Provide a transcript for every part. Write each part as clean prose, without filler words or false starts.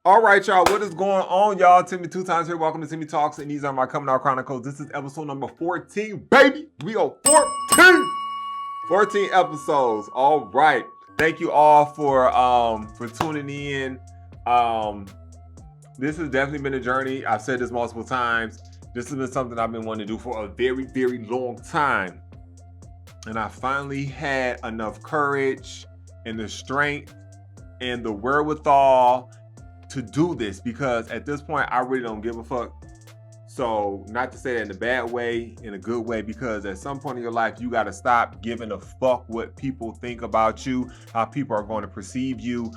All right, y'all. What is going on, y'all? Timmy 2 times here. Welcome to Timmy Talks, and these are my Coming Out Chronicles. This is episode number 14, baby. We on 14. 14 episodes. All right. Thank you all for tuning in. This has definitely been a journey. I've said this multiple times. This has been something I've been wanting to do for a very, very long time. And I finally had enough courage and the strength and the wherewithal to do this, because at this point I really don't give a fuck. So not to say that in a bad way, in a good way, because at some point in your life you got to stop giving a fuck what people think about you, how people are going to perceive you.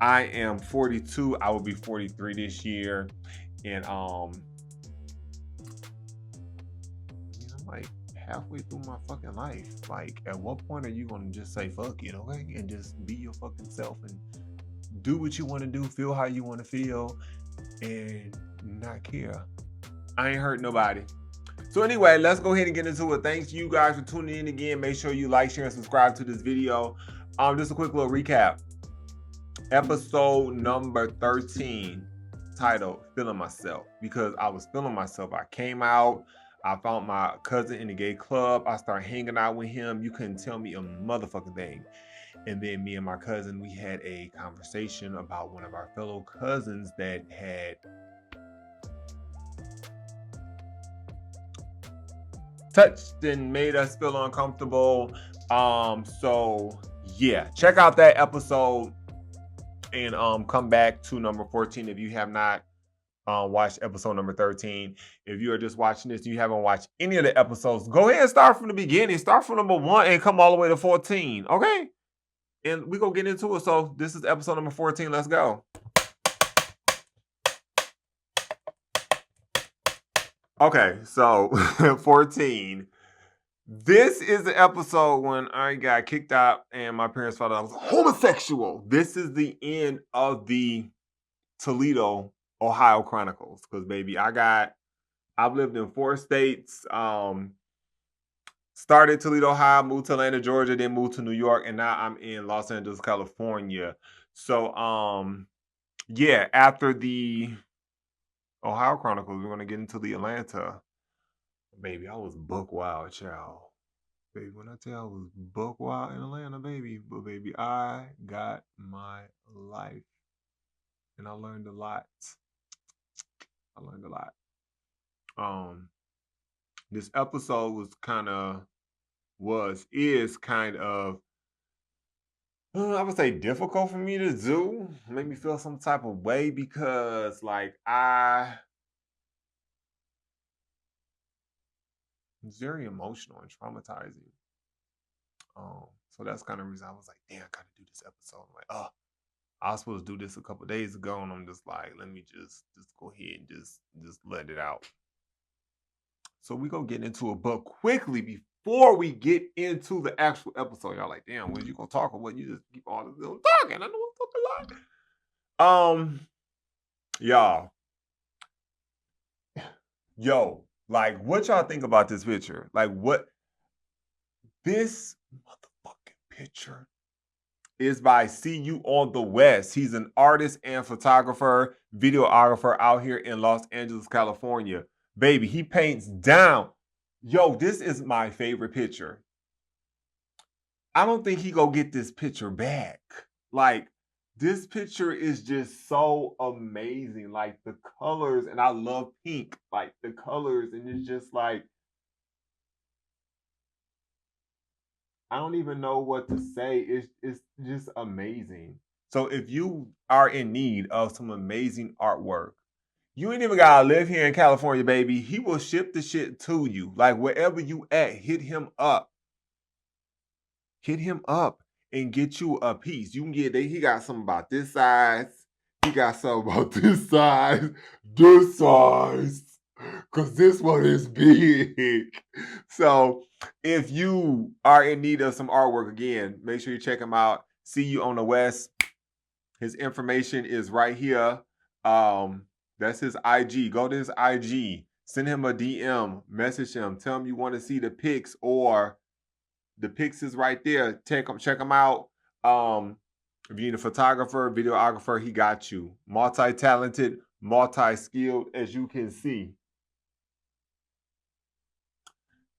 I am 42. I will be 43 this year, and I'm like halfway through my fucking life. Like, at what point are you going to just say fuck it, okay, and just be your fucking self and do what you want to do, feel how you want to feel, and not care? I ain't hurt nobody. So anyway, let's go ahead and get into it. Thanks you guys for tuning in again. Make sure you like, share, and subscribe to this video. Just a quick little recap. Episode number 13, titled Feeling Myself, because I was feeling myself. I came out. I found my cousin in the gay club. I started hanging out with him. You couldn't tell me a motherfucking thing. And then me and my cousin, we had a conversation about one of our fellow cousins that had touched and made us feel uncomfortable. So yeah, check out that episode and come back to number 14 if you have not watched episode number 13. If you are just watching this, you haven't watched any of the episodes, go ahead and start from the beginning. Start from number 1 and come all the way to 14. Okay? And we gonna get into it. So this is episode number 14. Let's go. Okay, so 14. This is the episode when I got kicked out and my parents thought I was homosexual. This is the end of the Toledo, Ohio Chronicles. Because baby, I've lived in 4 states. Started Toledo, Ohio, moved to Atlanta, Georgia, then moved to New York, and now I'm in Los Angeles, California. So, yeah, after the Ohio Chronicles, we're gonna get into the Atlanta. Baby, I was buck wild, child. Baby, when I tell you I was buck wild in Atlanta, baby, but baby, I got my life, and I learned a lot. This episode is kind of, I would say, difficult for me to do. Make me feel some type of way, because like it's very emotional and traumatizing. So that's kind of the reason I was like, damn, I gotta do this episode. I'm like, I was supposed to do this a couple days ago, and I'm just like, let me just go ahead and just let it out. So we gonna get into it, but quickly before we get into the actual episode, y'all like, damn, when you gonna talk or what? You just keep all this little talking. I know I'm talking a lot. Y'all, yo, like, what y'all think about this picture? Like, what? This motherfucking picture is by See You on the West. He's an artist and photographer, videographer out here in Los Angeles, California. Baby, he paints down. Yo, this is my favorite picture. I don't think he gonna get this picture back. Like, this picture is just so amazing. Like, the colors, and I love pink. Like, the colors, and it's just like, I don't even know what to say. It's just amazing. So if you are in need of some amazing artwork, you ain't even gotta live here in California, baby. He will ship the shit to you. Like, wherever you at, hit him up. Hit him up and get you a piece. You can get, he got something about this size. He got something about this size. This size. Because this one is big. So if you are in need of some artwork, again, make sure you check him out. See You on the West. His information is right here. That's his IG. Go to his IG. Send him a DM. Message him. Tell him you want to see the pics, or the pics is right there. Check him out. If you need a photographer, videographer, he got you. Multi-talented, multi-skilled, as you can see.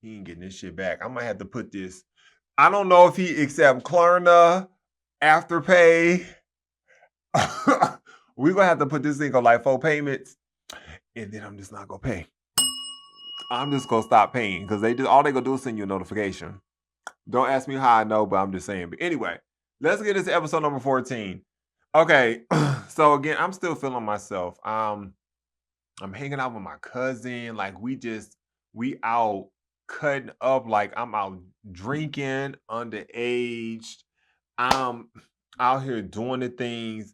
He ain't getting this shit back. I might have to put this. I don't know if he accept Klarna, Afterpay. We're gonna have to put this thing on like 4 payments, and then I'm just not gonna pay. I'm just gonna stop paying because all they gonna do is send you a notification. Don't ask me how I know, but I'm just saying. But anyway, let's get into episode number 14. Okay, so again, I'm still feeling myself. I'm hanging out with my cousin. Like we out cutting up. Like I'm out drinking, underage. I'm out here doing the things.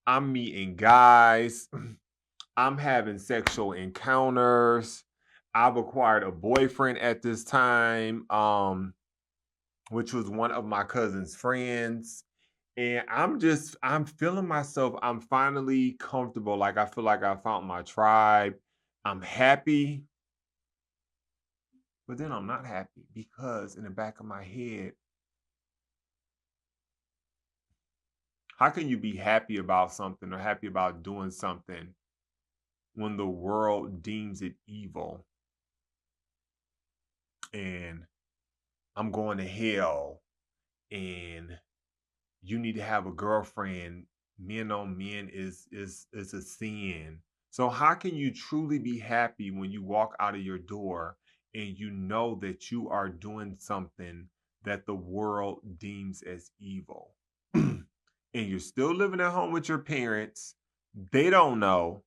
I'm meeting guys. I'm having sexual encounters. I've acquired a boyfriend at this time, which was one of my cousin's friends. And I'm feeling myself. I'm finally comfortable. Like I feel like I found my tribe. I'm happy, but then I'm not happy because in the back of my head, how can you be happy about something or happy about doing something when the world deems it evil and I'm going to hell and you need to have a girlfriend? Men on men is a sin. So how can you truly be happy when you walk out of your door and you know that you are doing something that the world deems as evil? And you're still living at home with your parents. They don't know.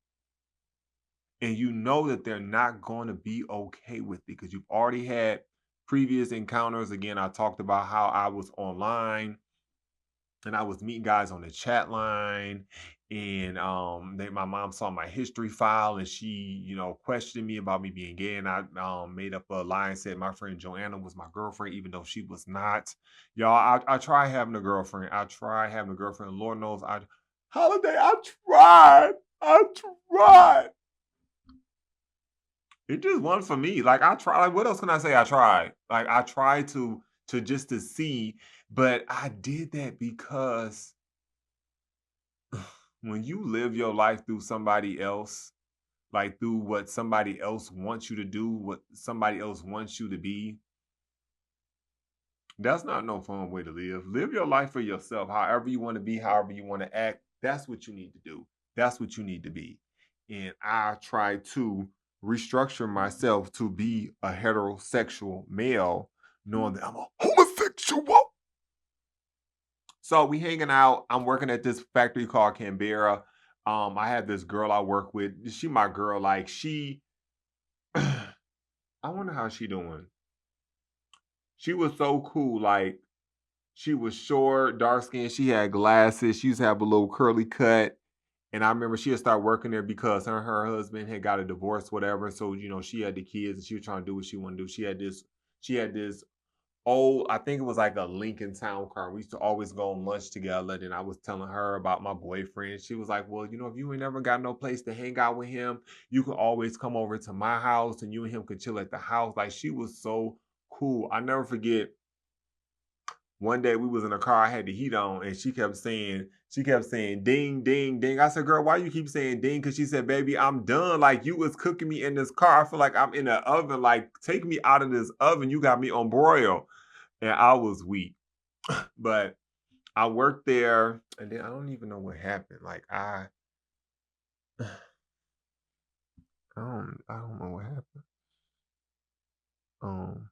And you know that they're not going to be okay with it because you've already had previous encounters. Again, I talked about how I was online and I was meeting guys on the chat line, and my mom saw my history file, and she, questioned me about me being gay, and I made up a lie and said my friend Joanna was my girlfriend, even though she was not. Y'all, I try having a girlfriend. I try having a girlfriend. Lord knows, Holiday. I tried. I tried. It just wasn't for me. Like I tried. Like, what else can I say? I tried. Like I tried to just to see, but I did that because when you live your life through somebody else, like through what somebody else wants you to do, what somebody else wants you to be, that's not no fun way to live. Live your life for yourself, however you want to be, however you want to act. That's what you need to do. That's what you need to be. And I try to restructure myself to be a heterosexual male, knowing that I'm a homosexual. So we hanging out. I'm working at this factory called Canberra. I have this girl I work with. She my girl. Like she, I wonder how she doing. She was so cool. Like she was short, dark skinned. She had glasses. She used to have a little curly cut. And I remember she had started working there because her husband had got a divorce, whatever. So she had the kids and she was trying to do what she wanted to do. She had this old, I think it was like a Lincoln Town car. We used to always go on lunch together. And I was telling her about my boyfriend. She was like, well, if you ain't never got no place to hang out with him, you can always come over to my house and you and him could chill at the house. Like she was so cool. I never forget one day we was in a car, I had the heat on, and she kept saying, ding, ding, ding. I said, girl, why you keep saying ding? Because she said, baby, I'm done. Like you was cooking me in this car. I feel like I'm in an oven. Like take me out of this oven. You got me on broil. And I was weak. But I worked there, and then I don't even know what happened. Like I don't know what happened. Um,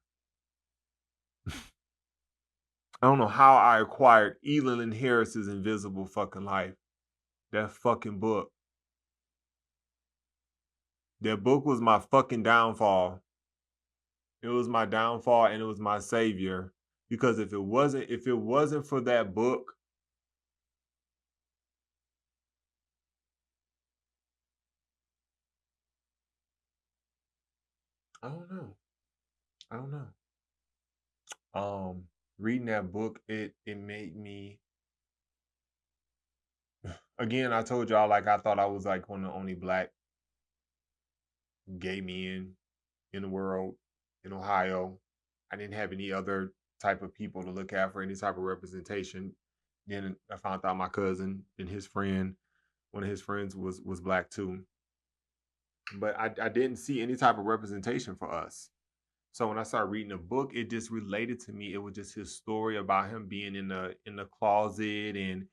I don't know how I acquired Elin Harris's Invisible Fucking Life. That fucking book. That book was my fucking downfall. It was my downfall and it was my savior. Because if it wasn't for that book, I don't know. I don't know. Reading that book, it made me, again, I told y'all like I thought I was like one of the only black gay men in the world in Ohio. I didn't have any other type of people to look at for any type of representation. Then I found out my cousin and his friend, one of his friends was black too. But I didn't see any type of representation for us. So when I started reading the book, it just related to me. It was just his story about him being in the closet and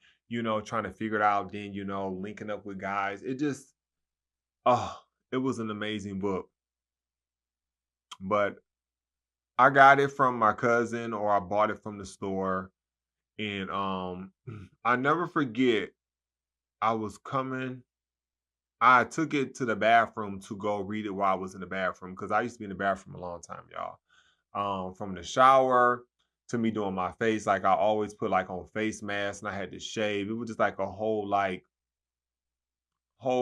trying to figure it out. Then linking up with guys. It just oh, it was an amazing book. But I got it from my cousin or I bought it from the store. And I never forget. I was coming. I took it to the bathroom to go read it while I was in the bathroom because I used to be in the bathroom a long time, y'all. From the shower to me doing my face, like I always put like on face masks and I had to shave. It was just like a whole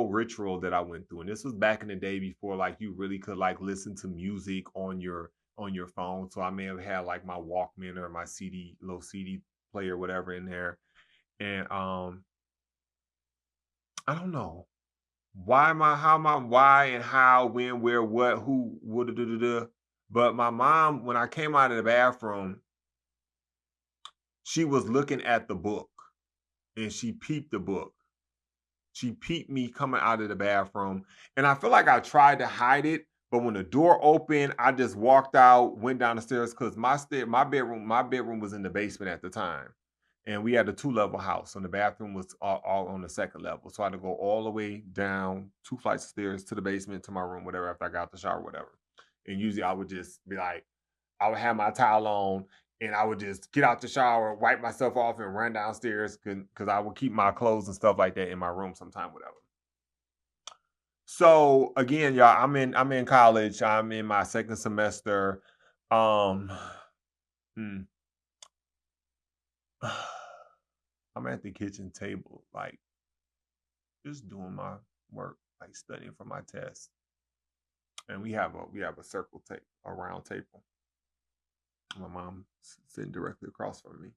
ritual that I went through. And this was back in the day before like you really could like listen to music on your phone. So I may have had like my Walkman or my little CD player, whatever in there. And I don't know. Why and how, when, where, what, who, what, da, da, da. But my mom, when I came out of the bathroom, she was looking at the book and she peeped the book. She peeped me coming out of the bathroom. And I feel like I tried to hide it, but when the door opened, I just walked out, went down the stairs because my bedroom was in the basement at the time. And we had a 2-level house, and the bathroom was all on the second level. So I had to go all the way down 2 flights of stairs to the basement to my room, whatever, after I got out the shower, whatever. And usually I would just be like, I would have my towel on and I would just get out the shower, wipe myself off, and run downstairs because I would keep my clothes and stuff like that in my room sometime, whatever. So again, y'all, I'm in college. I'm in my second semester. Um, hmm. I'm at the kitchen table, like just doing my work, like studying for my test. And we have a circle table, a round table. My mom sitting directly across from me.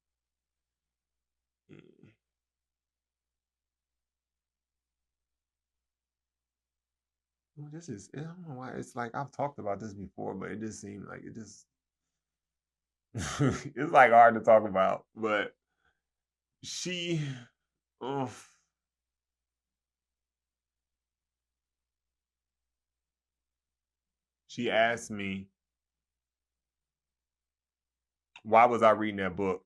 Eh, well, this is I don't know why it's like I've talked about this before, but it just seemed like it just it's like hard to talk about. But she, oh, she asked me why was I reading that book,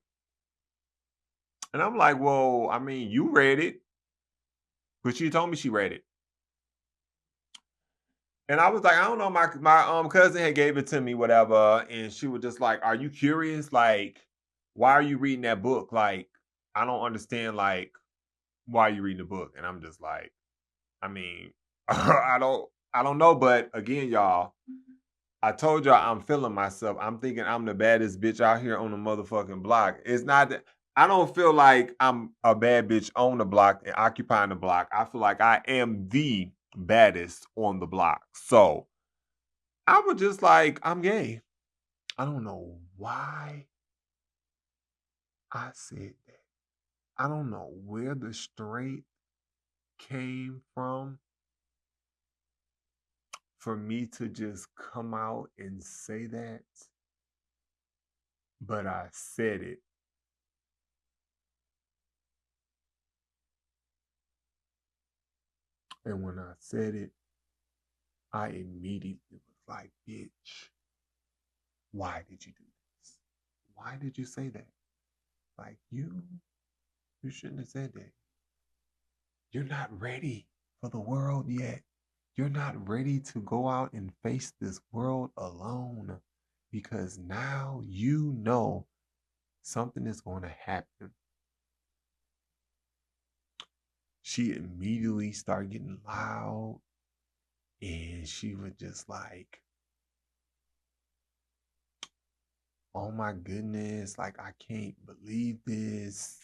and I'm like, well, I mean, you read it, but she told me she read it. And I was like, I don't know. My cousin had gave it to me, whatever, and she was just like, "Are you curious? Like, why are you reading that book? Like, I don't understand. Like, why are you reading the book?" And I'm just like, I mean, I don't know. But again, y'all, I told y'all I'm feeling myself. I'm thinking I'm the baddest bitch out here on the motherfucking block. It's not that I don't feel like I'm a bad bitch on the block and occupying the block. I feel like I am the baddest on the block. So I was just like, I'm gay. I don't know why I said that. I don't know where the straight came from for me to just come out and say that, but I said it. And when I said it, I immediately was like, bitch, why did you do this? Why did you say that? Like, you shouldn't have said that. You're not ready for the world yet. You're not ready to go out and face this world alone because now you know something is going to happen. She immediately started getting loud and she was just like, oh my goodness, like I can't believe this.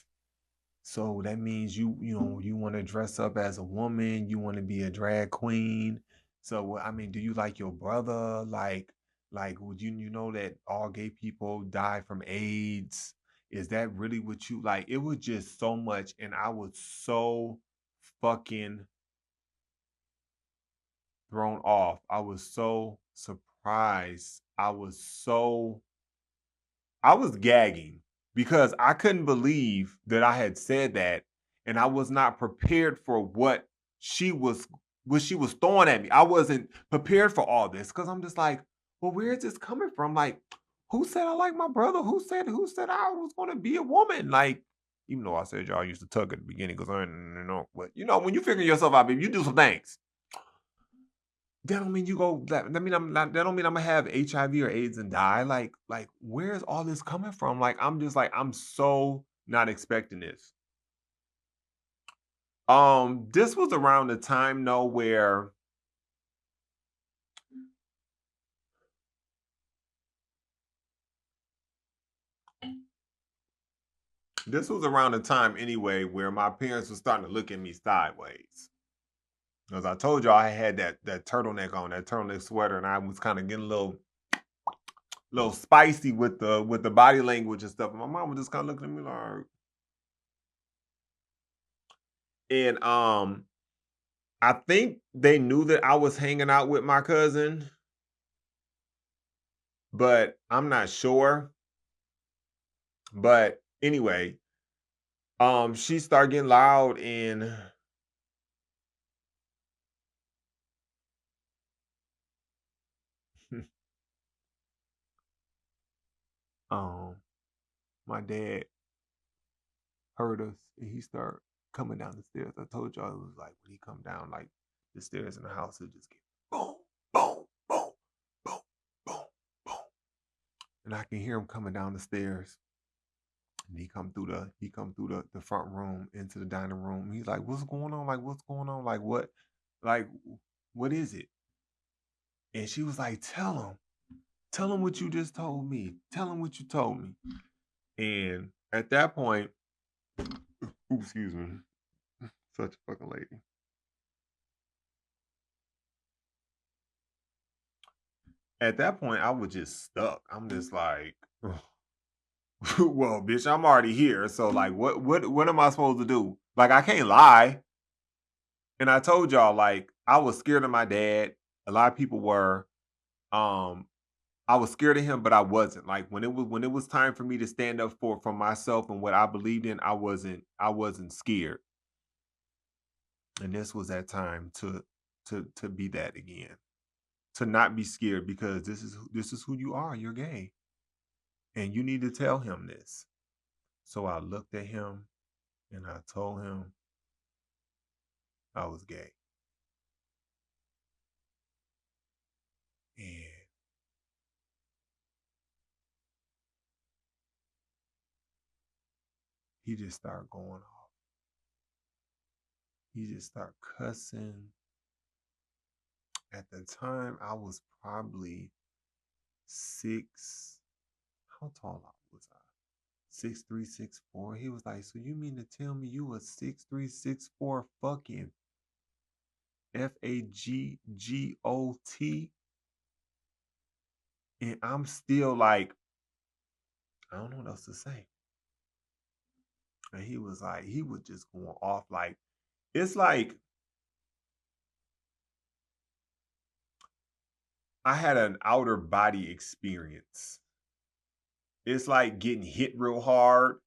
So that means you want to dress up as a woman, you want to be a drag queen. So I mean, do you like your brother? Like would you know that all gay people die from AIDS? Is that really what you like? It was just so much and I was so fucking thrown off. I was so surprised. I was gagging. because I couldn't believe that I had said that, and I was not prepared for she was what she was throwing at me. I wasn't prepared for all this because I'm just like, well, where is this coming from? Like, who said I like my brother? Who said I was going to be a woman? Like, even though I said y'all used to tug at the beginning because I didn't know, but when you figure yourself out, baby, you do some things. That don't mean you go. That mean I'm not. That don't mean I'm gonna have HIV or AIDS and die. Like, where's all this coming from? Like, I'm just like, I'm so not expecting this. This was around the time though where this was around the time anyway where my parents were starting to look at me sideways. As I told you, I had that turtleneck on, that turtleneck sweater, and I was kind of getting a little spicy with the body language and stuff. And my mom was just kind of looking at me like, and I think they knew that I was hanging out with my cousin, but I'm not sure. But anyway, she started getting loud and um my dad heard us and he started coming down the stairs. I told y'all it was like when he come down like the stairs in the house, it just get boom, boom, boom, boom, boom, boom. And I can hear him coming down the stairs. And he come through the front room into the dining room. He's like, "What's going on? Like, what's going on? Like, what is it?" And she was like, tell him what you just told me. Tell him what you told me." And at that point, ooh, excuse me, such a fucking lady. At that point, I was just stuck. I'm just like, well, bitch, I'm already here. So like, what am I supposed to do? Like, I can't lie. And I told y'all, like, I was scared of my dad. A lot of people were. Um, I was scared of him, but I wasn't. Like when it was time for me to stand up for myself and what I believed in, I wasn't scared. And this was that time to be that again. To not be scared because this is who you are. You're gay. And you need to tell him this. So I looked at him and I told him I was gay. And he just started going off. He just started cussing. At the time, I was probably 6. How tall was I? 6'3", 6'4". He was like, "So you mean to tell me you a 6'3", 6'4" fucking FAGGOT?" And I'm still like, I don't know what else to say. And he was like, he was just going off like, it's like I had an outer body experience. It's like getting hit real hard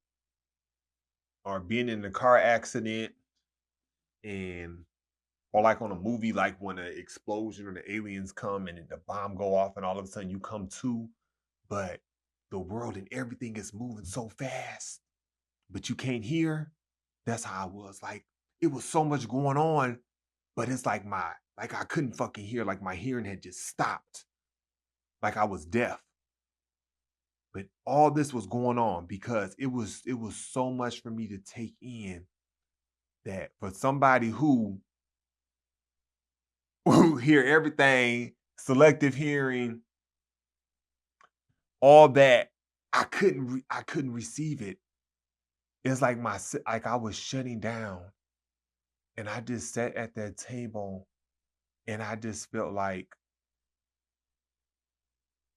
or being in a car accident and or like on a movie, like when an explosion or the aliens come and the bomb go off and all of a sudden you come to, but the world and everything is moving so fast, but you can't hear. That's how I was. Like it was so much going on, but it's like I couldn't fucking hear. Like my hearing had just stopped. Like I was deaf. But all this was going on because it was so much for me to take in that for somebody who hear everything, selective hearing, all that, I couldn't receive it. It's like like I was shutting down, and I just sat at that table, and I just felt like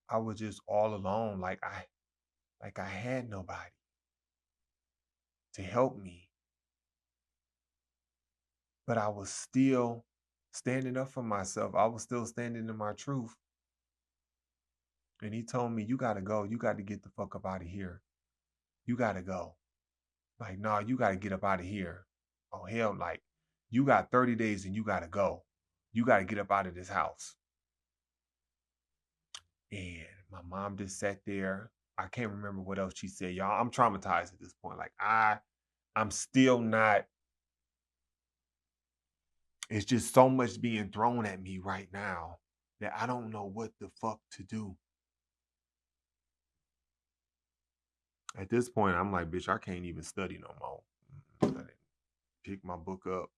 I was just all alone, like I had nobody to help me, but I was still standing up for myself. I was still standing in my truth. And he told me, "You got to go. You got to get the fuck up out of here." you got to go. Like, no, you got to get up out of here. Oh, hell, like, you got 30 days and you got to go. You got to get up out of this house. And my mom just sat there. I can't remember what else she said, y'all. I'm traumatized at this point. Like, I'm still not. It's just so much being thrown at me right now that I don't know what the fuck to do. At this point, I'm like, bitch, I can't even study no more. I didn't pick my book up,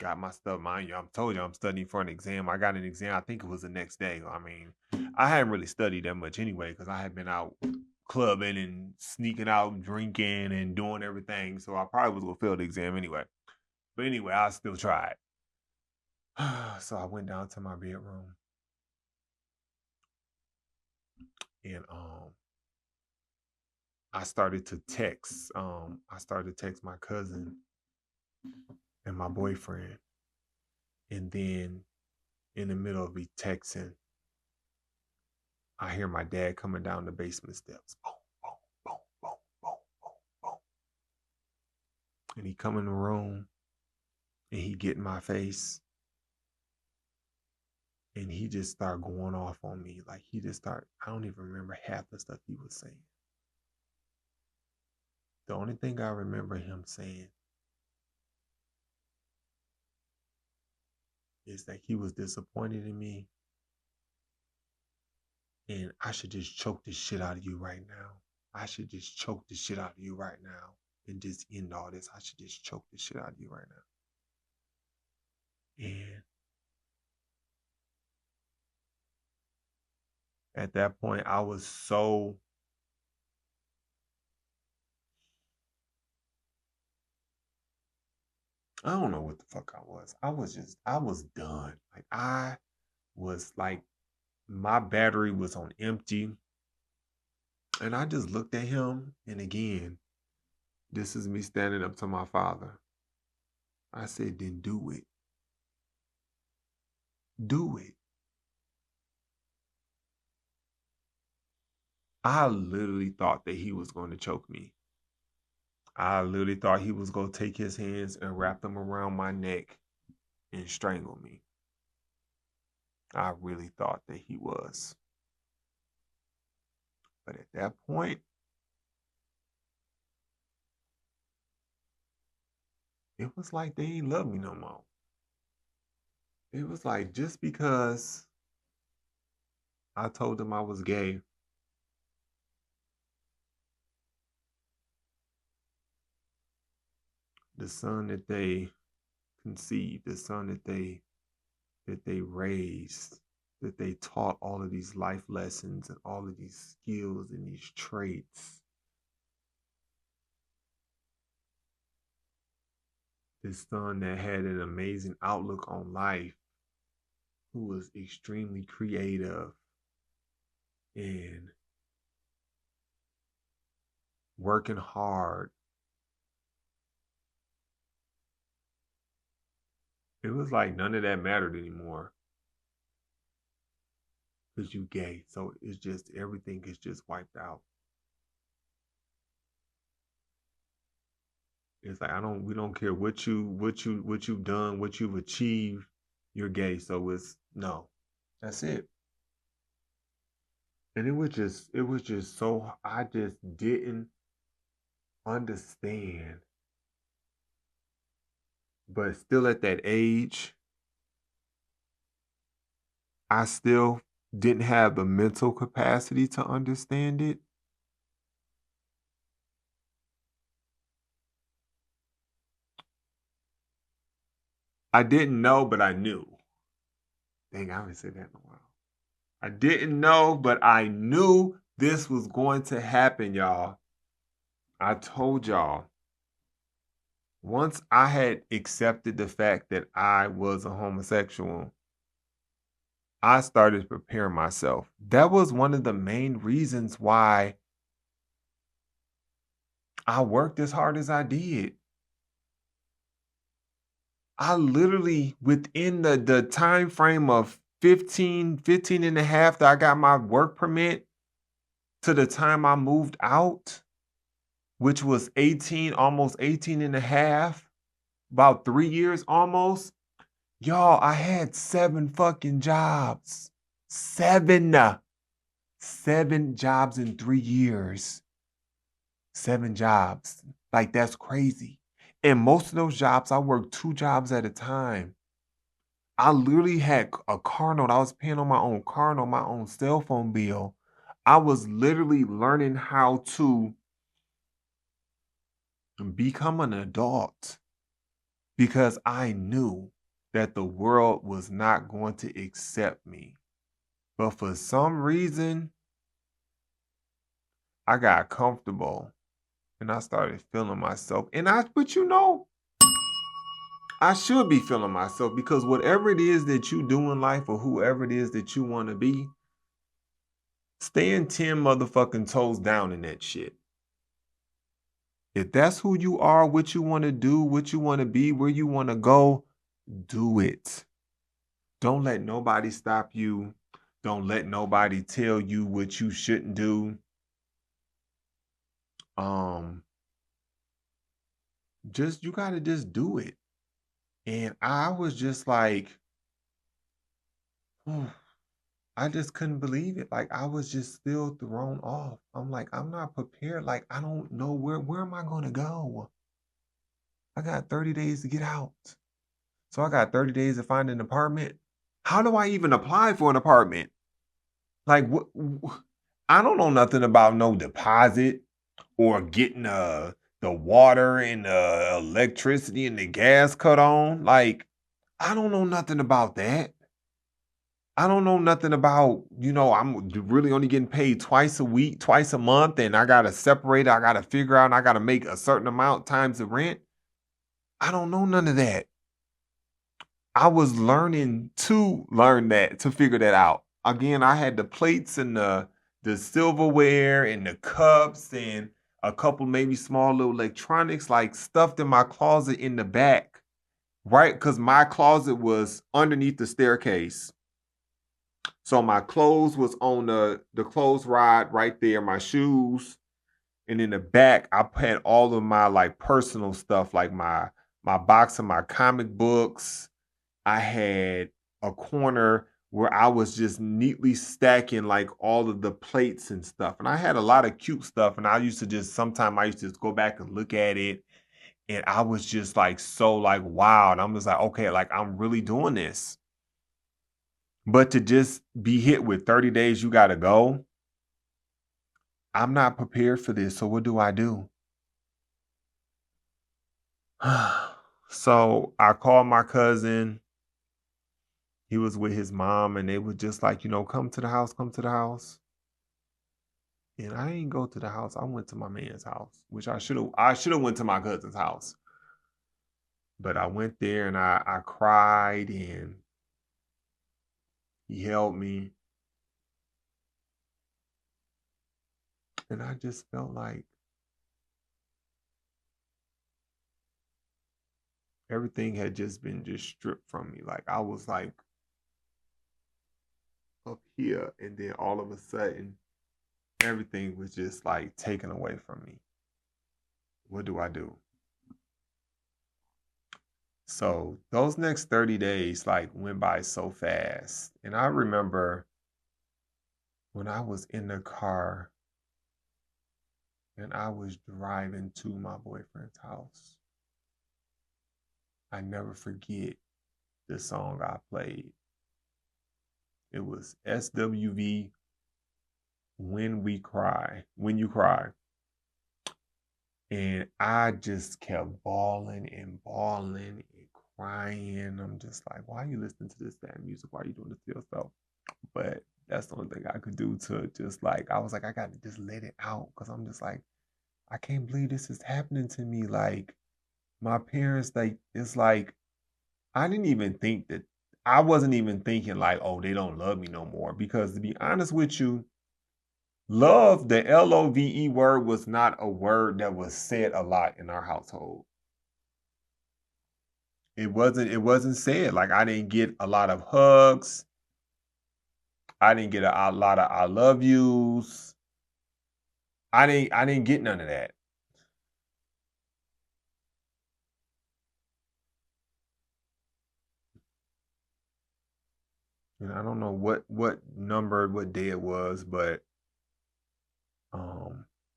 got my stuff. Mind you, I told you I'm studying for an exam. I got an exam, I think it was the next day. I mean, I hadn't really studied that much anyway because I had been out clubbing and sneaking out and drinking and doing everything. So I probably was going to fail the exam anyway. But anyway, I still tried. So I went down to my bedroom and I started to text. I started to text my cousin and my boyfriend. And then in the middle of me texting, I hear my dad coming down the basement steps. Boom, boom, boom, boom, boom, boom, boom. And he come in the room and he get in my face. And he just start going off on me. Like he just start, I don't even remember half the stuff he was saying. The only thing I remember him saying is that he was disappointed in me. And I should just choke the shit out of you right now. I should just choke the shit out of you right now and just end all this. I should just choke the shit out of you right now. And at that point, I was so I don't know what the fuck I was. I was done. Like I was like, my battery was on empty. And I just looked at him. And again, this is me standing up to my father. I said, then do it. Do it. I literally thought that he was going to choke me. I literally thought he was going to take his hands and wrap them around my neck and strangle me. I really thought that he was. But at that point, it was like they ain't love me no more. It was like just because I told them I was gay, the son that they conceived, the son that they raised, that they taught all of these life lessons and all of these skills and these traits. This son that had an amazing outlook on life, who was extremely creative and working hard. It was like none of that mattered anymore. Because you gay. So it's just everything is just wiped out. It's like we don't care what you've done, what you've achieved, you're gay. So it's no. That's it. And it was just so I just didn't understand. But still at that age, I still didn't have the mental capacity to understand it. I didn't know, but I knew. Dang, I haven't said that in a while. I didn't know, but I knew this was going to happen, y'all. I told y'all. Once I had accepted the fact that I was a homosexual, I started preparing myself. That was one of the main reasons why I worked as hard as I did. I literally, within the time frame of 15 and a half that I got my work permit, to the time I moved out, which was 18, almost 18 and a half, about 3 years almost. Y'all, I had 7 fucking jobs. 7. 7 jobs in 3 years. 7 jobs. Like, that's crazy. And most of those jobs, I worked 2 jobs at a time. I literally had a car note. I was paying on my own car note, my own cell phone bill. I was literally learning how to become an adult because I knew that the world was not going to accept me. But for some reason, I got comfortable and I started feeling myself. But you know, I should be feeling myself because whatever it is that you do in life or whoever it is that you want to be, stand 10 motherfucking toes down in that shit. If that's who you are, what you want to do, what you want to be, where you want to go, do it. Don't let nobody stop you. Don't let nobody tell you what you shouldn't do. You gotta just do it. And I was just like, I just couldn't believe it. Like I was just still thrown off. I'm like, I'm not prepared. Like I don't know where am I gonna go? I got 30 days to get out. So I got 30 days to find an apartment. How do I even apply for an apartment? Like I don't know nothing about no deposit or getting the water and the electricity and the gas cut on. Like I don't know nothing about that. I don't know nothing about, I'm really only getting paid twice a week, twice a month, and I gotta separate, I gotta figure out, and I gotta make a certain amount times the rent. I don't know none of that. I was learning to learn that, to figure that out. Again, I had the plates and the silverware and the cups and a couple maybe small little electronics like stuffed in my closet in the back, right? Because my closet was underneath the staircase. So my clothes was on the clothes rod right there, my shoes. And in the back, I had all of my like personal stuff, like my box of my comic books. I had a corner where I was just neatly stacking like all of the plates and stuff. And I had a lot of cute stuff. And I used to sometimes I used to just go back and look at it. And I was just like, so like, wow. And I'm just like, okay, like I'm really doing this. But to just be hit with 30 days, you got to go. I'm not prepared for this. So what do I do? So I called my cousin. He was with his mom and they were just like, come to the house, come to the house. And I didn't go to the house. I went to my man's house, which I should have went to my cousin's house. But I went there and I cried and he held me. And I just felt like everything had just been stripped from me. Like I was like up here and then all of a sudden everything was just like taken away from me. What do I do? So those next 30 days like went by so fast. And I remember when I was in the car and I was driving to my boyfriend's house. I never forget the song I played. It was SWV When You Cry. And I just kept bawling and crying. I'm just like, why are you listening to this damn music? Why are you doing this to yourself? But that's the only thing I could do to just like, I was like, I got to just let it out. Because I'm just like, I can't believe this is happening to me. Like, my parents, like, it's like, I didn't even think that, I wasn't even thinking like, oh, they don't love me no more. Because to be honest with you, love, the LOVE word was not a word that was said a lot in our household. It wasn't said. Like I didn't get a lot of hugs. I didn't get a lot of I love yous. I didn't get none of that. And I don't know what number, what day it was, but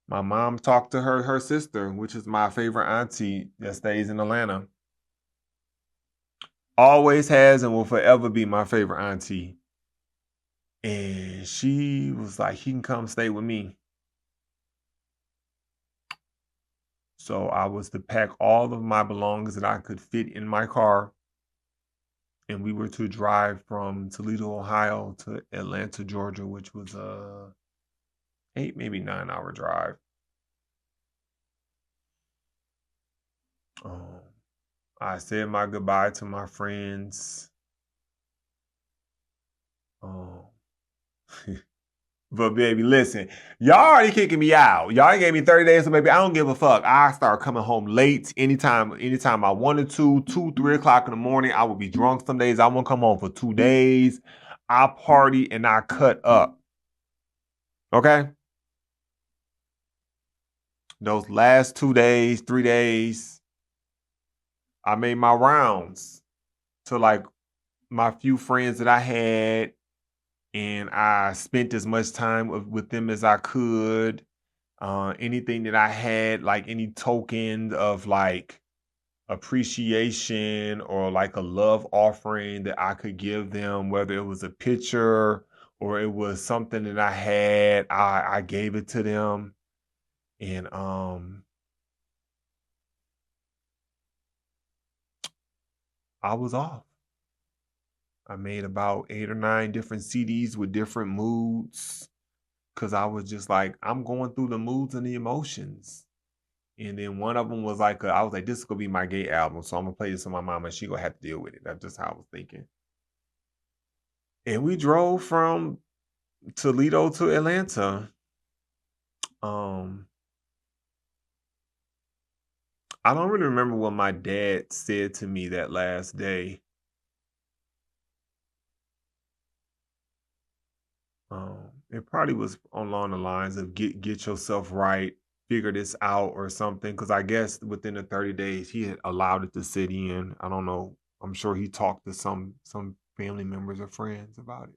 my mom talked to her sister, which is my favorite auntie that stays in Atlanta. Always has and will forever be my favorite auntie. And she was like, he can come stay with me. So I was to pack all of my belongings that I could fit in my car. And we were to drive from Toledo, Ohio to Atlanta, Georgia, which was a 8, maybe 9-hour drive. I said my goodbye to my friends. But baby, listen, y'all already kicking me out. Y'all gave me 30 days, so baby, I don't give a fuck. I start coming home late anytime I wanted to. 2, 3 o'clock in the morning. I would be drunk some days. I won't come home for 2 days. I party and I cut up. Okay? Those last 2 days, 3 days, I made my rounds to like my few friends that I had, and I spent as much time with them as I could. Anything that I had, like any token of like appreciation or like a love offering that I could give them, whether it was a picture or it was something that I had, I gave it to them. And I was off. I made about 8 or 9 different CDs with different moods, because I was just like, I'm going through the moods and the emotions. And then one of them was like, I was like, this is going to be my gay album. So I'm going to play this to my mama and she going to have to deal with it. That's just how I was thinking. And we drove from Toledo to Atlanta. I don't really remember what my dad said to me that last day. It probably was along the lines of get yourself right, figure this out or something. Because I guess within the 30 days he had allowed it to sit in. I don't know. I'm sure he talked to some family members or friends about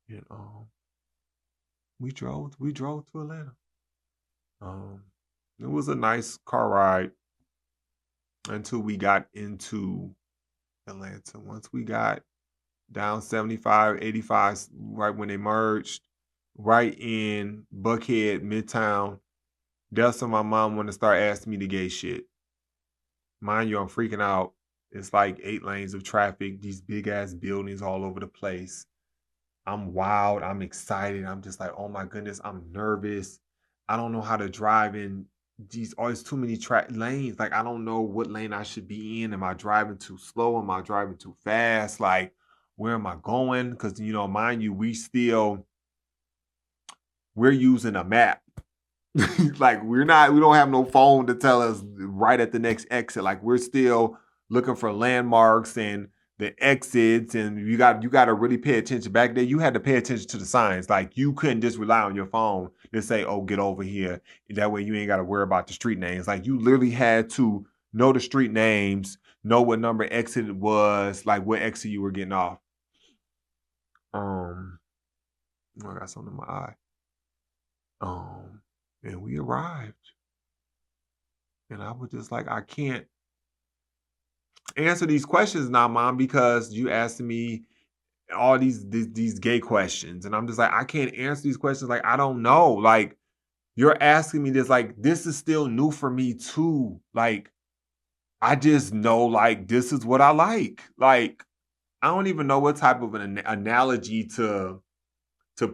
it. And we drove to Atlanta. It was a nice car ride until we got into Atlanta. Once we got down 75, 85, right when they merged, right in Buckhead, Midtown, that's when my mom wanted to start asking me the gay shit. Mind you, I'm freaking out. It's like 8 lanes of traffic, these big ass buildings all over the place. I'm wild. I'm excited. I'm just like, oh my goodness, I'm nervous. I don't know how to drive in these always too many lanes. Like, I don't know what lane I should be in. Am I driving too slow? Am I driving too fast? Like, where am I going? Because, mind you, we're using a map. Like, we don't have no phone to tell us right at the next exit. Like, we're still looking for landmarks and the exits, and you got to really pay attention. Back then, you had to pay attention to the signs. Like, you couldn't just rely on your phone to say, oh, get over here. That way you ain't got to worry about the street names. Like, you literally had to know the street names, know what number exit it was, like what exit you were getting off. I got something in my eye. And we arrived. And I was just like, I can't answer these questions now, Mom, because you asked me all these gay questions. And I'm just like, I can't answer these questions. Like, I don't know. Like, you're asking me this, like, this is still new for me too. Like, I just know, like, this is what I like. Like, I don't even know what type of an analogy to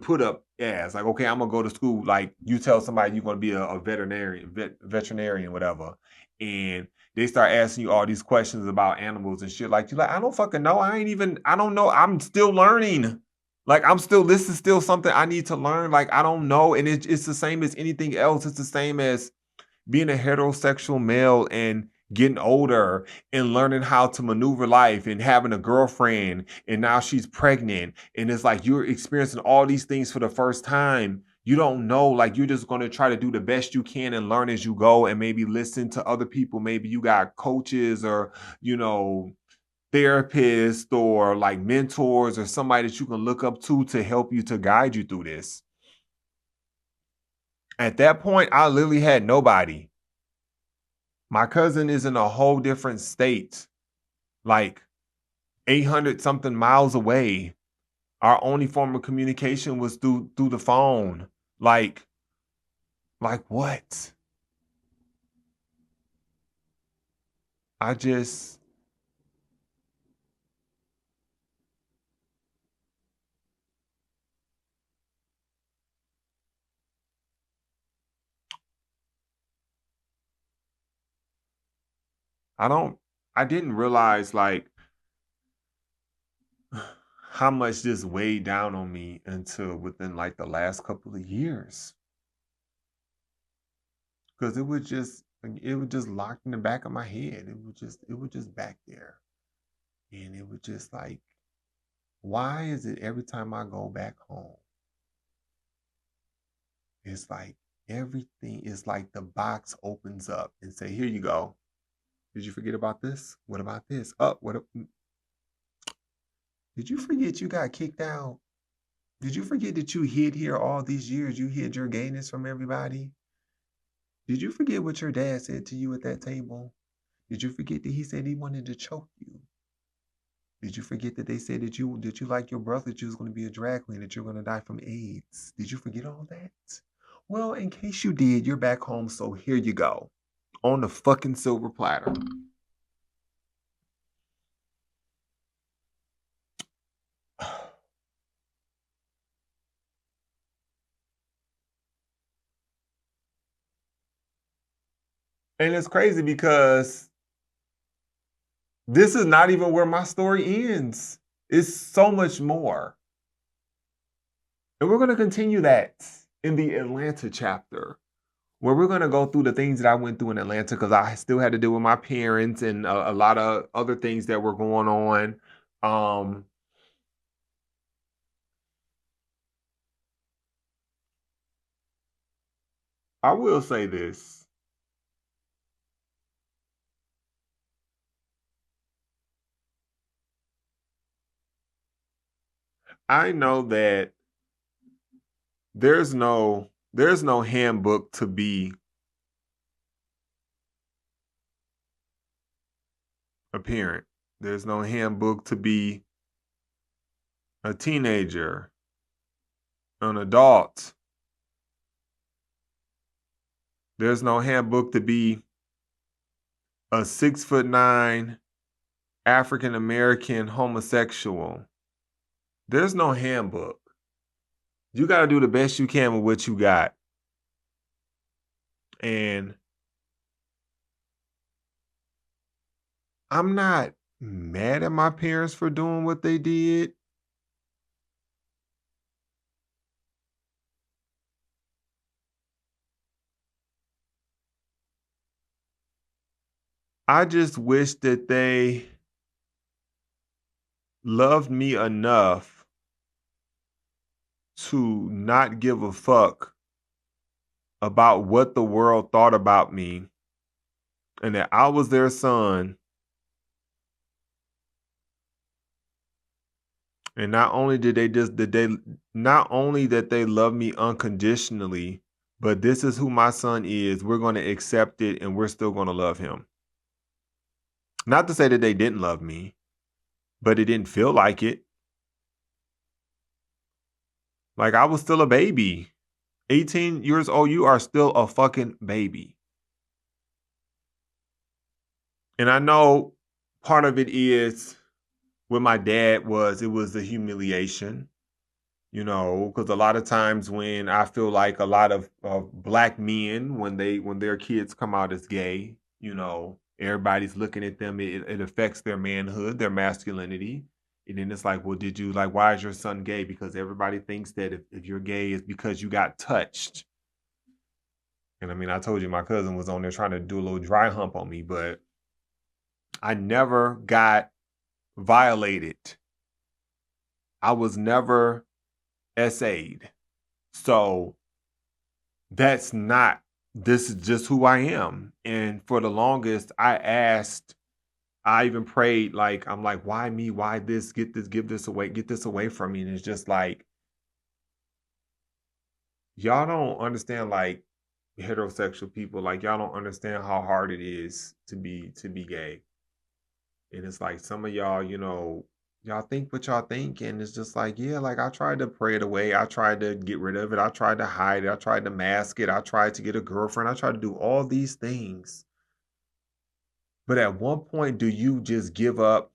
put up as. Like, okay, I'm gonna go to school. Like, you tell somebody you're gonna be a veterinarian, whatever, and they start asking you all these questions about animals and shit. Like, you're like, I don't fucking know. I don't know. I'm still learning. Like, this is still something I need to learn. Like, I don't know. And it's the same as anything else. It's the same as being a heterosexual male and getting older and learning how to maneuver life and having a girlfriend, and now she's pregnant, and it's like you're experiencing all these things for the first time. you don't know, like you're just going to try to do the best you can and learn as you go and maybe listen to other people. Maybe you got coaches or, therapists or like mentors or somebody that you can look up to help you to guide you through this. At that point, I literally had nobody. My cousin is in a whole different state, like 800 something miles away. Our only form of communication was through the phone. Like what? I just I don't I didn't realize like how much this weighed down on me until within like the last couple of years. Because it was just locked in the back of my head. It was just back there. And it was just like, why is it every time I go back home, it's like everything is like the box opens up and say, here you go. Did you forget about this? What about this? Did you forget you got kicked out? Did you forget that you hid here all these years? You hid your gayness from everybody? Did you forget what your dad said to you at that table? Did you forget that he said he wanted to choke you? Did you forget that they said that you like your brother, that you was going to be a drag queen, that you're going to die from AIDS? Did you forget all that? Well, in case you did, you're back home, so here you go. On the fucking silver platter. And it's crazy because this is not even where my story ends. It's so much more. And we're going to continue that in the Atlanta chapter, where we're going to go through the things that I went through in Atlanta because I still had to deal with my parents and a lot of other things that were going on. I will say this. I know that there's no handbook to be a parent. There's no handbook to be a teenager, an adult. There's no handbook to be a 6'9" African American homosexual. There's no handbook. You got to do the best you can with what you got. And I'm not mad at my parents for doing what they did. I just wish that they loved me enough to not give a fuck about what the world thought about me and that I was their son. And not only not only that they love me unconditionally, but this is who my son is. We're going to accept it and we're still going to love him. Not to say that they didn't love me, but it didn't feel like it. Like I was still a baby. 18 years old, you are still a fucking baby. And I know part of it is with my dad it was the humiliation, because a lot of times when I feel like a lot of black men, when their kids come out as gay, everybody's looking at them, it affects their manhood, their masculinity. And then it's like, well, why is your son gay? Because everybody thinks that if you're gay, it's because you got touched. And I mean, I told you my cousin was on there trying to do a little dry hump on me, but I never got violated. I was never SA'd. So That's not, this is just who I am. And for the longest, I even prayed, like, I'm like, why me? Why this? Get this, give this away, get this away from me. And it's just like, y'all don't understand, like, heterosexual people, like, y'all don't understand how hard it is to be gay. And it's like some of y'all, y'all think what y'all think, and it's just like, yeah, like I tried to pray it away, I tried to get rid of it, I tried to hide it, I tried to mask it, I tried to get a girlfriend, I tried to do all these things. But at one point, do you just give up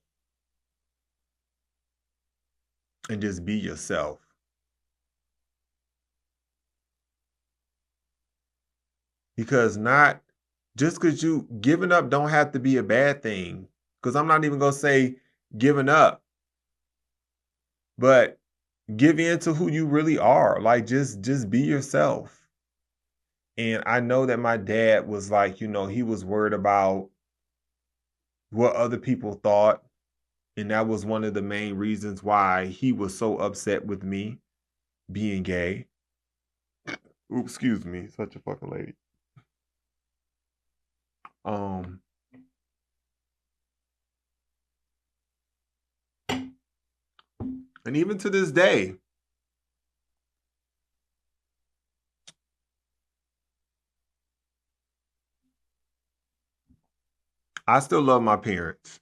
and just be yourself? Because not just because you giving up don't have to be a bad thing. Because I'm not even gonna say giving up, but give in to who you really are. Like just be yourself. And I know that my dad was like, he was worried about what other people thought. And that was one of the main reasons why he was so upset with me being gay. Oops, excuse me, such a fucking lady. Um, and even to this day, I still love my parents.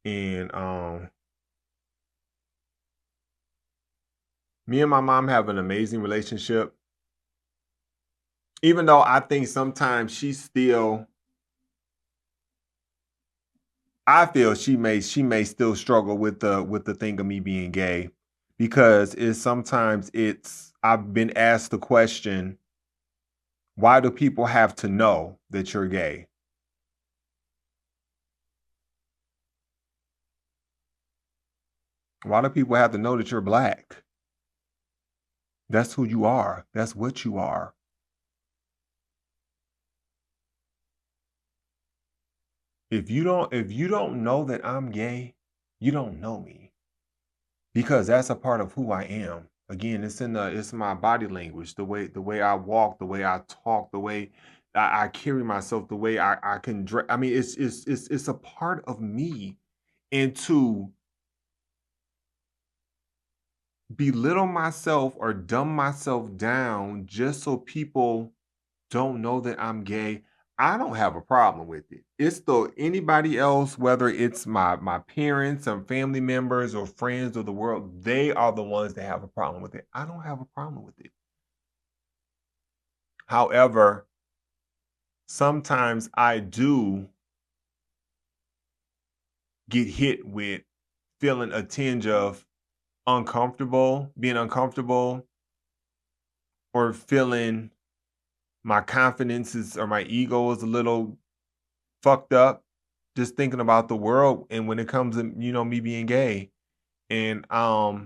And me and my mom have an amazing relationship. Even though I think sometimes I feel she may still struggle with the thing of me being gay, because it's I've been asked the question, why do people have to know that you're gay? Why do people have to know that you're black? That's who you are. That's what you are. If you don't know that I'm gay, you don't know me, because that's a part of who I am. Again, it's my body language, the way I walk, the way I talk, the way I carry myself, the way I can dress. I mean, it's a part of me. And to belittle myself or dumb myself down just so people don't know that I'm gay, I don't have a problem with it. It's the anybody else, whether it's my parents or family members or friends of the world, they are the ones that have a problem with it. I don't have a problem with it. However, sometimes I do get hit with feeling a tinge of being uncomfortable, or feeling my confidences or my ego is a little fucked up, just thinking about the world and when it comes to, me being gay. And my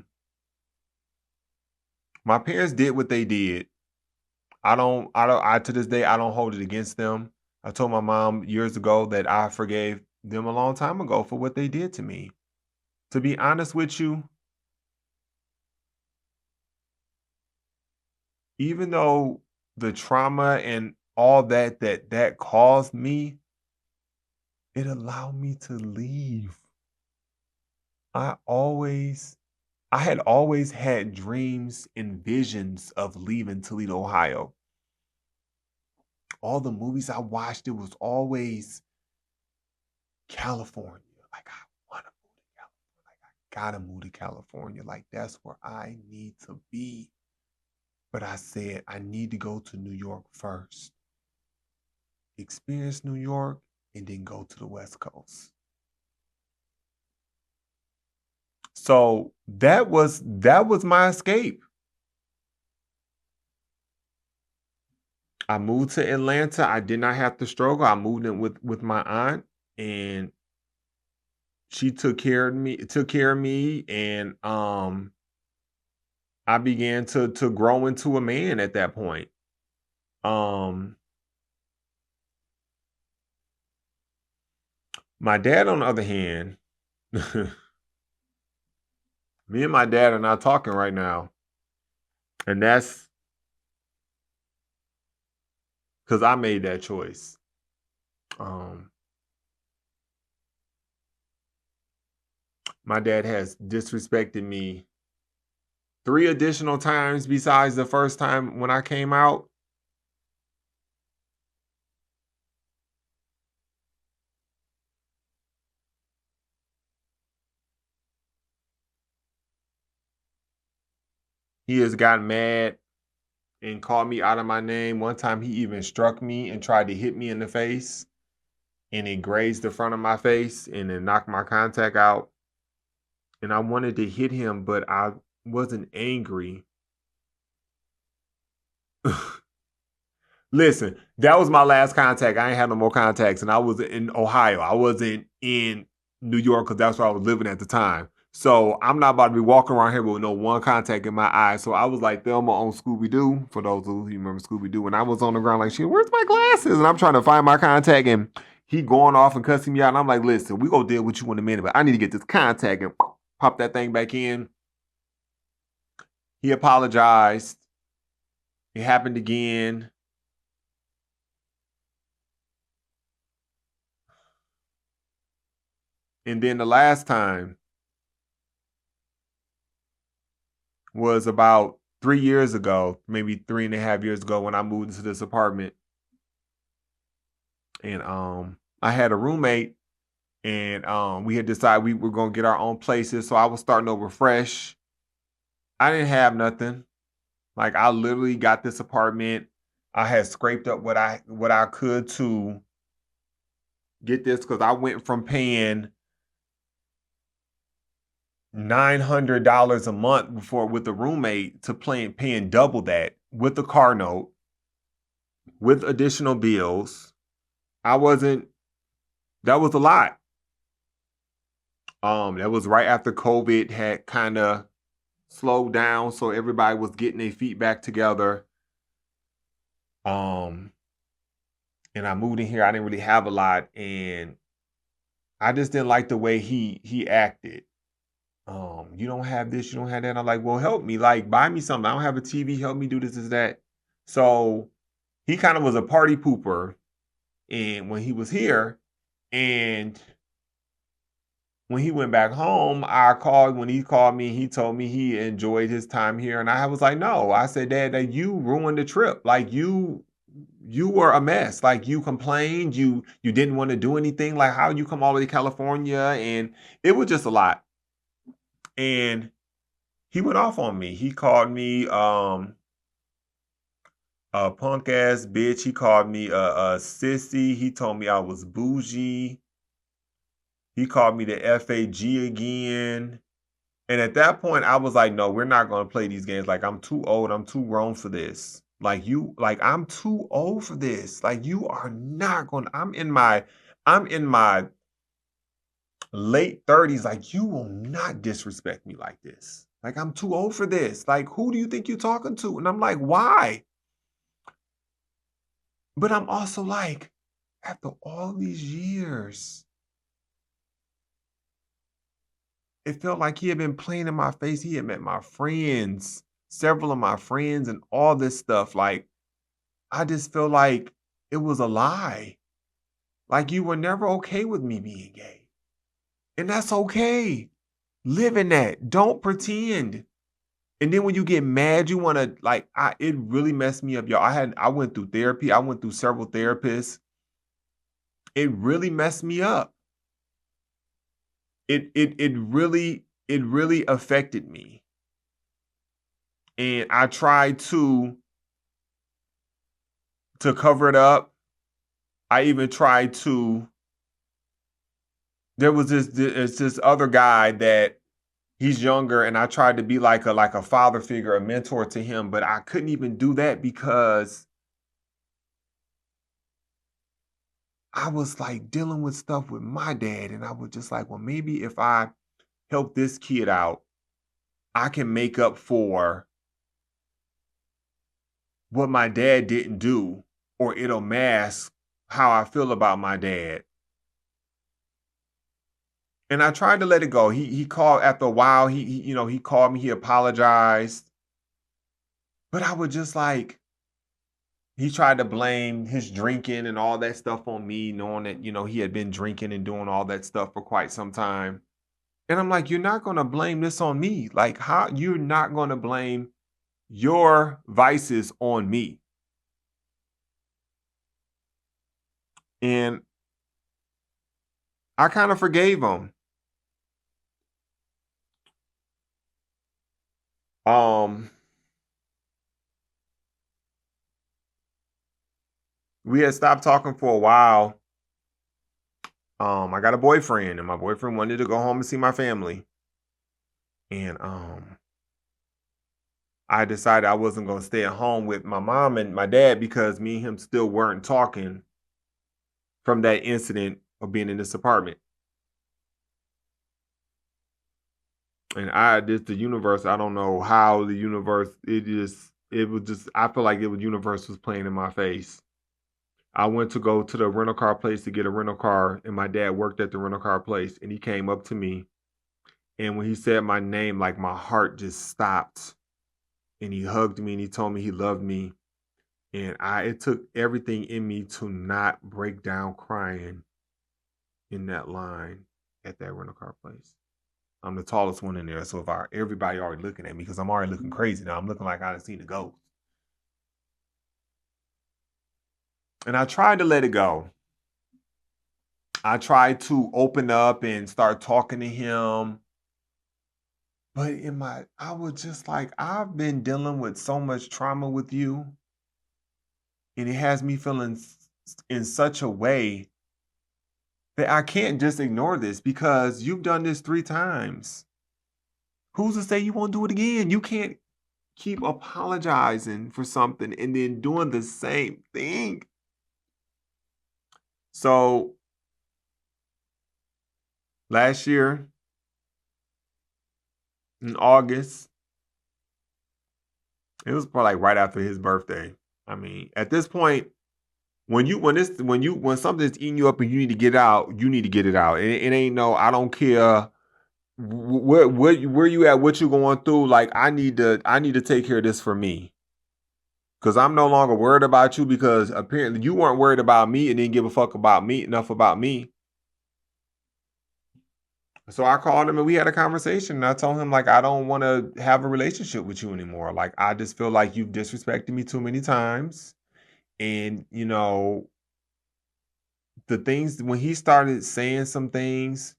parents did what they did. I to this day I don't hold it against them. I told my mom years ago that I forgave them a long time ago for what they did to me. To be honest with you, even though the trauma and all that caused me, it allowed me to leave. I always I had always had dreams and visions of leaving Toledo, Ohio. All the movies I watched, it was always California. Like, I want to move to California. Like, I gotta move to California. Like, that's where I need to be. But I said, I need to go to New York first, experience New York, and then go to the West Coast. So that was my escape. I moved to Atlanta. I did not have to struggle. I moved in with my aunt, and she took care of me, and I began to grow into a man at that point. Um my dad, on the other hand, me and my dad are not talking right now. And because I made that choice. My dad has disrespected me 3 additional times besides the first time when I came out. He has gotten mad and called me out of my name. One time he even struck me and tried to hit me in the face, and it grazed the front of my face and it knocked my contact out. And I wanted to hit him, but I wasn't angry. Listen, that was my last contact. I ain't had no more contacts, and I was in Ohio. I wasn't in New York because that's where I was living at the time. So I'm not about to be walking around here with no one contact in my eye. So I was like Thelma on Scooby Doo. For those who remember Scooby Doo, when I was on the ground like, shit, where's my glasses? And I'm trying to find my contact, and he going off and cussing me out. And I'm like, listen, we gonna deal with you in a minute, but I need to get this contact and pop that thing back in. He apologized. It happened again. And then the last time was about 3 years ago, maybe 3.5 years ago, when I moved into this apartment. And I had a roommate, and we had decided we were gonna get our own places. So I was starting over fresh. I didn't have nothing. Like, I literally got this apartment. I had scraped up what I could to get this, because I went from paying $900 a month before with the roommate to paying double that with the car note, with additional bills. That was a lot. That was right after COVID had kind of slowed down, so everybody was getting their feet back together. And I moved in here. I didn't really have a lot, and I just didn't like the way he acted. You don't have this, you don't have that. I'm like, well, help me, like, buy me something. I don't have a TV. Help me do this, that. So he kind of was a party pooper, and when he was here, and when he went back home, when he called me, he told me he enjoyed his time here. And I was like, no. I said, Dad, that you ruined the trip. Like, you were a mess. Like, you complained, you didn't want to do anything. Like, how you come all the way to California? And it was just a lot. And he went off on me. He called me a punk ass bitch. He called me a sissy. He told me I was bougie. He called me the FAG again. And at that point, I was like, no, we're not going to play these games. Like, I'm too old. I'm too grown for this. Like, I'm too old for this. Like, you are not going to, I'm in my late 30s. Like, you will not disrespect me like this. Like, I'm too old for this. Like, who do you think you're talking to? And I'm like, why? But I'm also like, after all these years, it felt like he had been playing in my face. He had met my friends, several of my friends, and all this stuff. Like, I just feel like it was a lie. Like, you were never okay with me being gay. And that's okay. Live in that. Don't pretend. And then when you get mad, you want to, like, it really messed me up, y'all. I went through therapy. I went through several therapists. It really messed me up. It really affected me. And I tried to cover it up. I even tried to, there was this other guy that he's younger, and I tried to be like a father figure, a mentor to him, but I couldn't even do that because I was like dealing with stuff with my dad, and I was just like, well, maybe if I help this kid out, I can make up for what my dad didn't do, or it'll mask how I feel about my dad. And I tried to let it go. He called after a while. He called me. He apologized. But I was just like, he tried to blame his drinking and all that stuff on me, knowing that, he had been drinking and doing all that stuff for quite some time. And I'm like, you're not going to blame this on me. Like, how you're not going to blame your vices on me. And I kind of forgave him. We had stopped talking for a while. I got a boyfriend, and my boyfriend wanted to go home and see my family. And I decided I wasn't going to stay at home with my mom and my dad because me and him still weren't talking from that incident of being in this apartment. And the universe, I don't know how the universe, I feel like the universe was playing in my face. I went to go to the rental car place to get a rental car, and my dad worked at the rental car place, and he came up to me. And when he said my name, like my heart just stopped. And he hugged me and he told me he loved me. And it took everything in me to not break down crying in that line at that rental car place. I'm the tallest one in there, so everybody already looking at me because I'm already looking crazy now. I'm looking like I done seen a ghost. And I tried to let it go. I tried to open up and start talking to him. But I was just like, I've been dealing with so much trauma with you. And it has me feeling in such a way that I can't just ignore this because you've done this 3 times. Who's to say you won't do it again? You can't keep apologizing for something and then doing the same thing. So last year in August, it was probably like right after his birthday. I mean, at this point, when something's eating you up and you need to get out, you need to get it out. It ain't no, I don't care where you at, what you going through. Like I need to take care of this for me. Because I'm no longer worried about you because apparently you weren't worried about me and didn't give a fuck about me enough about me. So I called him and we had a conversation and I told him like I don't want to have a relationship with you anymore. Like I just feel like you've disrespected me too many times. And the things when he started saying some things,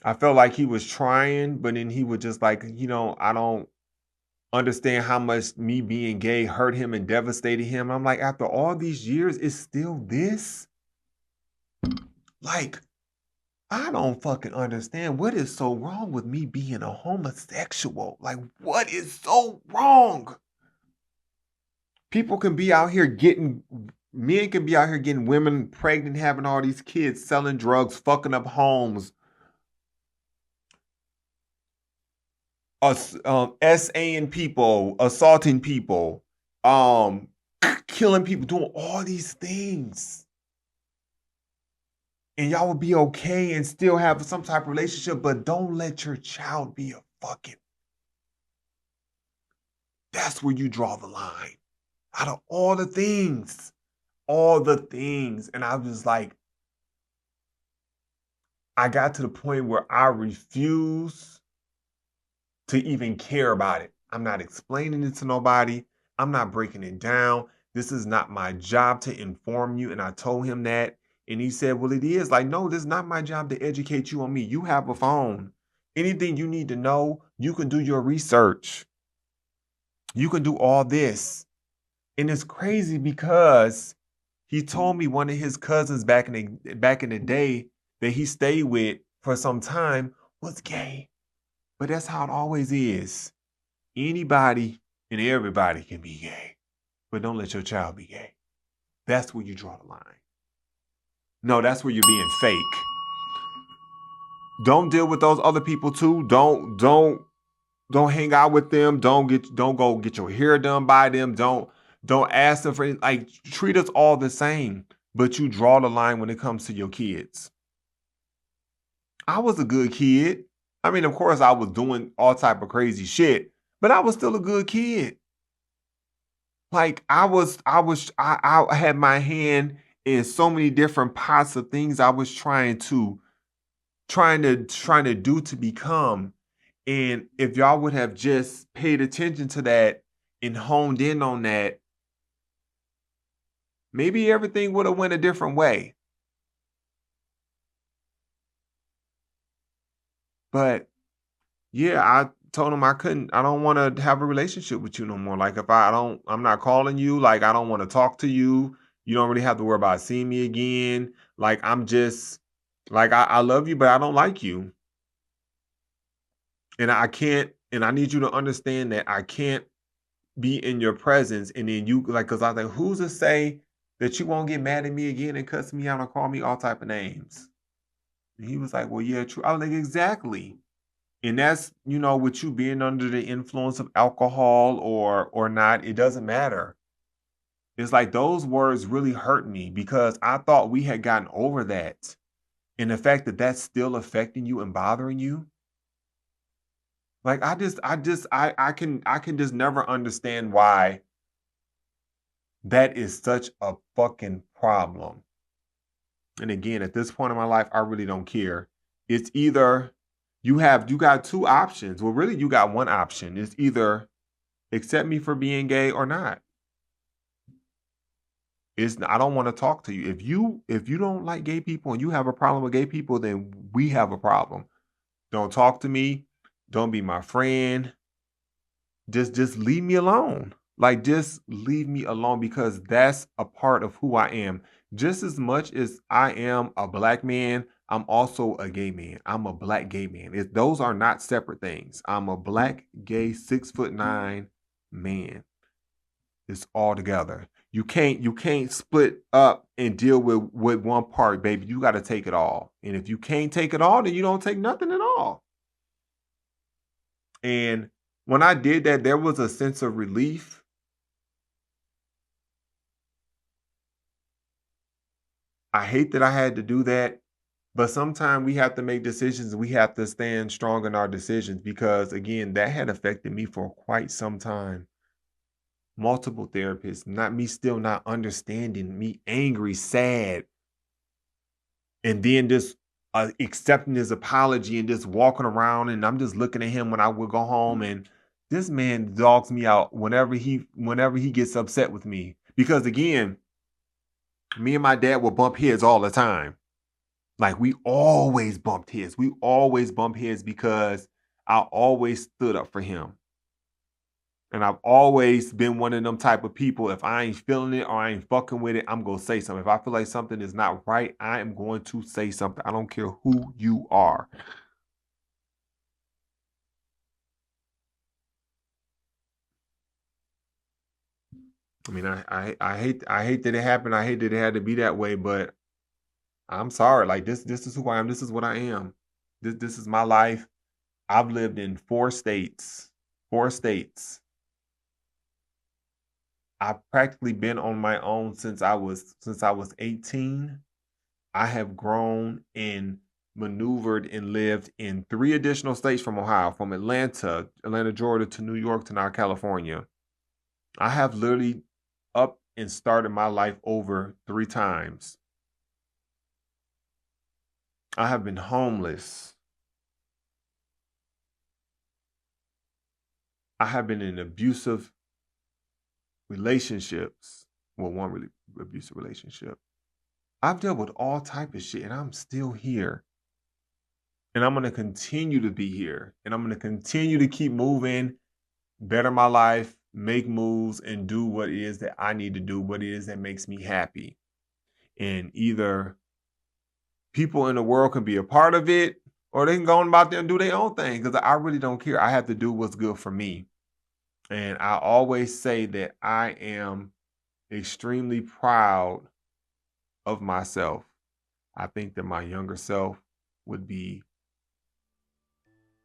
I felt like he was trying, but then he would just like, I don't understand how much me being gay hurt him and devastated him. I'm like, after all these years, it's still this? Like, I don't fucking understand what is so wrong with me being a homosexual. Like, what is so wrong? Men can be out here getting women pregnant, having all these kids, selling drugs, fucking up homes, SAing people, assaulting people, killing people, doing all these things. And y'all would be okay and still have some type of relationship, but don't let your child be a fucking. That's where you draw the line. Out of all the things. And I was like, I got to the point where I refuse to even care about it. I'm not explaining it to nobody. I'm not breaking it down. This is not my job to inform you. And I told him that. And he said, well, it is. Like, no, this is not my job to educate you on me. You have a phone. Anything you need to know, you can do your research. You can do all this. And it's crazy because he told me one of his cousins back in the day that he stayed with for some time was gay. But that's how it always is. Anybody and everybody can be gay. But don't let your child be gay. That's where you draw the line. No, that's where you're being fake. Don't deal with those other people too. Don't hang out with them. Don't go get your hair done by them. Don't ask them for anything. Like, treat us all the same. But you draw the line when it comes to your kids. I was a good kid. I mean, of course, I was doing all type of crazy shit, but I was still a good kid. Like I had my hand in so many different pots of things I was trying to do to become. And if y'all would have just paid attention to that and honed in on that, maybe everything would have went a different way. But yeah, I told him I don't want to have a relationship with you no more. Like if I'm not calling you, like I don't want to talk to you. You don't really have to worry about seeing me again. Like I'm just like I love you, but I don't like you. And I can't, and I need you to understand that I can't be in your presence. And then you like, cause I was like, who's to say that you won't get mad at me again and cuss me out and call me all type of names? And he was like, well, yeah, true. I was like, exactly. And that's, with you being under the influence of alcohol or not, it doesn't matter. It's like those words really hurt me because I thought we had gotten over that. And the fact that that's still affecting you and bothering you, like I can just never understand why that is such a fucking problem. And again, at this point in my life, I really don't care. It's either you got two options. Well, really, you got one option. It's either accept me for being gay or not. I don't want to talk to you. If you don't like gay people and you have a problem with gay people, then we have a problem. Don't talk to me. Don't be my friend. Just leave me alone. Like just leave me alone because that's a part of who I am. Just as much as I am a black man, I'm also a gay man. I'm a black gay man. Those are not separate things. I'm a black gay 6'9" man. It's all together. You can't split up and deal with one part, baby. You got to take it all. And if you can't take it all, then you don't take nothing at all. And when I did that, there was a sense of relief. I hate that I had to do that, but sometimes we have to make decisions and we have to stand strong in our decisions because, again, that had affected me for quite some time. Multiple therapists, not me still not understanding, me angry, sad, and then just accepting his apology and just walking around. And I'm just looking at him when I would go home, and this man dogs me out whenever he gets upset with me because, again, me and my dad will bump heads all the time. Like we always bumped heads. We always bump heads because I always stood up for him. And I've always been one of them type of people. If I ain't feeling it or I ain't fucking with it, I'm gonna say something. If I feel like something is not right, I am going to say something. I don't care who you are. I mean, I hate that it happened. I hate that it had to be that way, but I'm sorry. Like this is who I am. This is what I am. This is my life. I've lived in 4 states. 4 states. I've practically been on my own since I was 18. I have grown and maneuvered and lived in 3 additional states from Ohio, from Atlanta, Georgia to New York to now California. I have literally up and started my life over 3 times. I have been homeless. I have been in abusive relationships. Well, one really abusive relationship. I've dealt with all type of shit and I'm still here. And I'm going to continue to be here. And I'm going to continue to keep moving, better my life, make moves, and do what it is that I need to do, what it is that makes me happy. And either people in the world can be a part of it or they can go on about there and do their own thing because I really don't care. I have to do what's good for me. And I always say that I am extremely proud of myself. I think that my younger self would be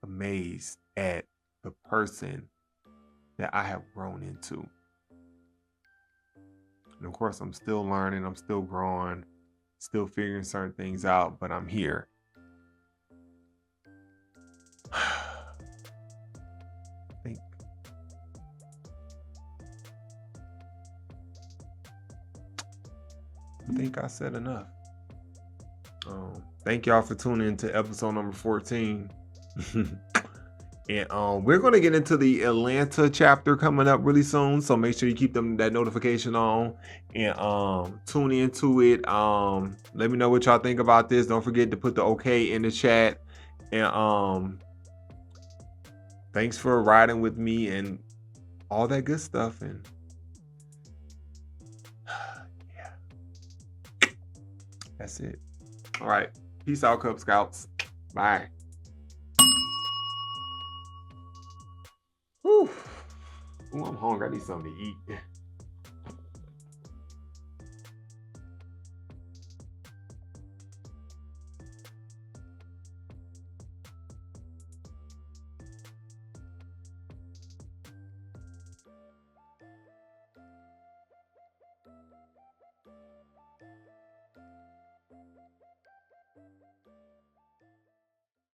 amazed at the person that I have grown into. And of course, I'm still learning, I'm still growing, still figuring certain things out, but I'm here. I think I think I said enough. Thank y'all for tuning into episode number 14. And we're going to get into the Atlanta chapter coming up really soon. So make sure you keep that notification on and tune into it. Let me know what y'all think about this. Don't forget to put the okay in the chat. And thanks for riding with me and all that good stuff. And yeah, that's it. All right. Peace out, Cub Scouts. Bye. Whew. Ooh, I'm hungry. I need something to eat.